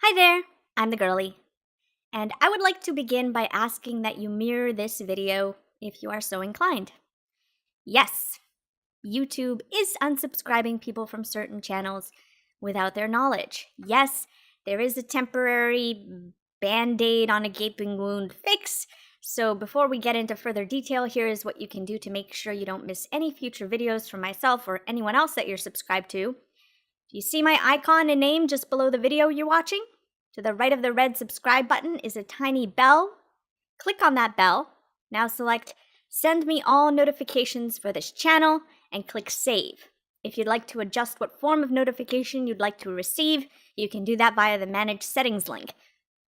Hi there, I'm the Girly, and I would like to begin by asking that you mirror this video if you are so inclined. Yes, YouTube is unsubscribing people from certain channels without their knowledge. Yes, there is a temporary band-aid on a gaping wound fix. So before we get into further detail, here is what you can do to make sure you don't miss any future videos from myself or anyone else that you're subscribed to. Do you see my icon and name just below the video you're watching? To the right of the red subscribe button is a tiny bell. Click on that bell. Now select Send Me All Notifications for this channel and click Save. If you'd like to adjust what form of notification you'd like to receive, you can do that via the Manage Settings link.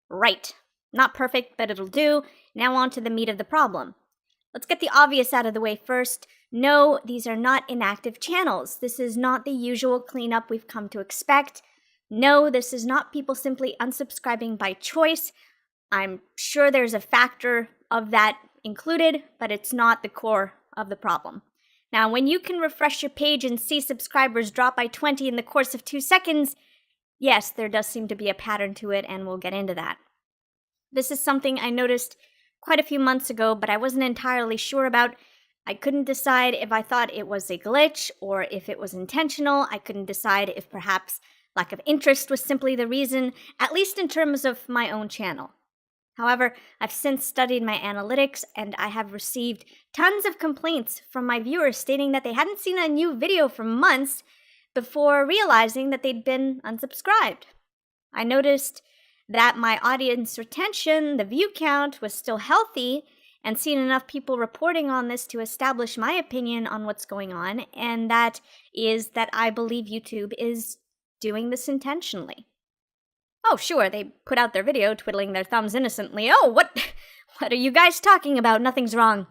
Right. Not perfect, but it'll do. Now on to the meat of the problem. Let's get the obvious out of the way first. No, these are not inactive channels. This is not the usual cleanup we've come to expect. No, this is not people simply unsubscribing by choice. I'm sure there's a factor of that included, but it's not the core of the problem. Now, when you can refresh your page and see subscribers drop by 20 in the course of 2 seconds, yes, there does seem to be a pattern to it, and we'll get into that. This is something I noticed quite a few months ago, but I wasn't entirely sure about. I couldn't decide if I thought it was a glitch or if it was intentional. I couldn't decide if perhaps lack of interest was simply the reason, at least in terms of my own channel. However, I've since studied my analytics and I have received tons of complaints from my viewers stating that they hadn't seen a new video for months before realizing that they'd been unsubscribed. I noticed that my audience retention, the view count, was still healthy and seen enough people reporting on this to establish my opinion on what's going on, and that is that I believe YouTube is doing this intentionally. Oh, sure, they put out their video twiddling their thumbs innocently. Oh, what are you guys talking about? Nothing's wrong.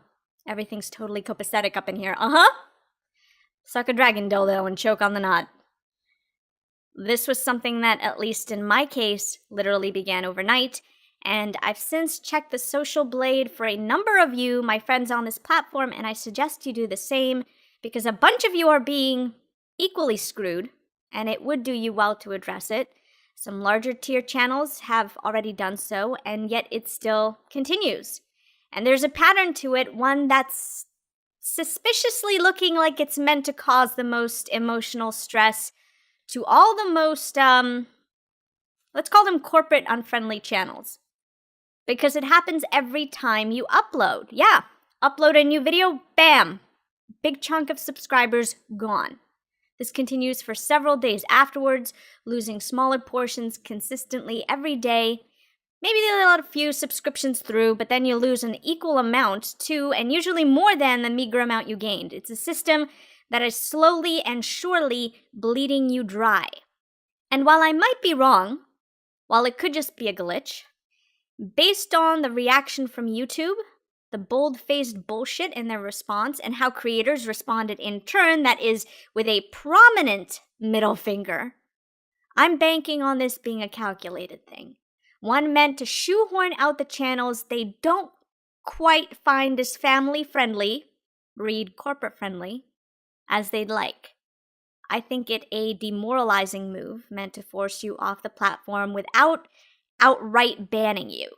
Everything's totally copacetic up in here. Uh-huh. Suck a dragon dildo and choke on the knot. This was something that, at least in my case, literally began overnight, and I've since checked the social blade for a number of you, my friends on this platform, and I suggest you do the same, because a bunch of you are being equally screwed, and it would do you well to address it. Some larger tier channels have already done so, and yet it still continues. And there's a pattern to it, one that's suspiciously looking like it's meant to cause the most emotional stress to all the most, let's call them corporate unfriendly channels. Because it happens every time you upload. Yeah, upload a new video, bam! Big chunk of subscribers gone. This continues for several days afterwards, losing smaller portions consistently every day. Maybe they let a few subscriptions through, but then you lose an equal amount to, and usually more than the meager amount you gained. It's a system that is slowly and surely bleeding you dry. And while I might be wrong, while it could just be a glitch, based on the reaction from YouTube, the bold-faced bullshit in their response, and how creators responded in turn, that is, with a prominent middle finger, I'm banking on this being a calculated thing. One meant to shoehorn out the channels they don't quite find as family-friendly, read corporate-friendly, as they'd like. I think it a demoralizing move meant to force you off the platform without outright banning you.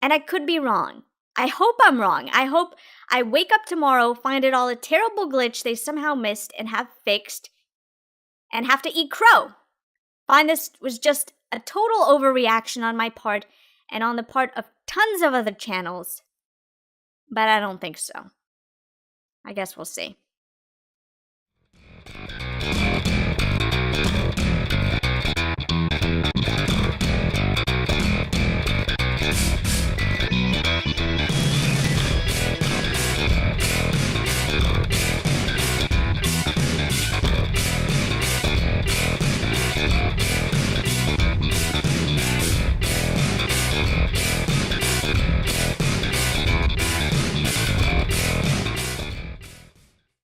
And I could be wrong. I hope I'm wrong. I hope I wake up tomorrow, find it all a terrible glitch they somehow missed and have fixed, and have to eat crow. Find this was just a total overreaction on my part and on the part of tons of other channels. But I don't think so. I guess we'll see.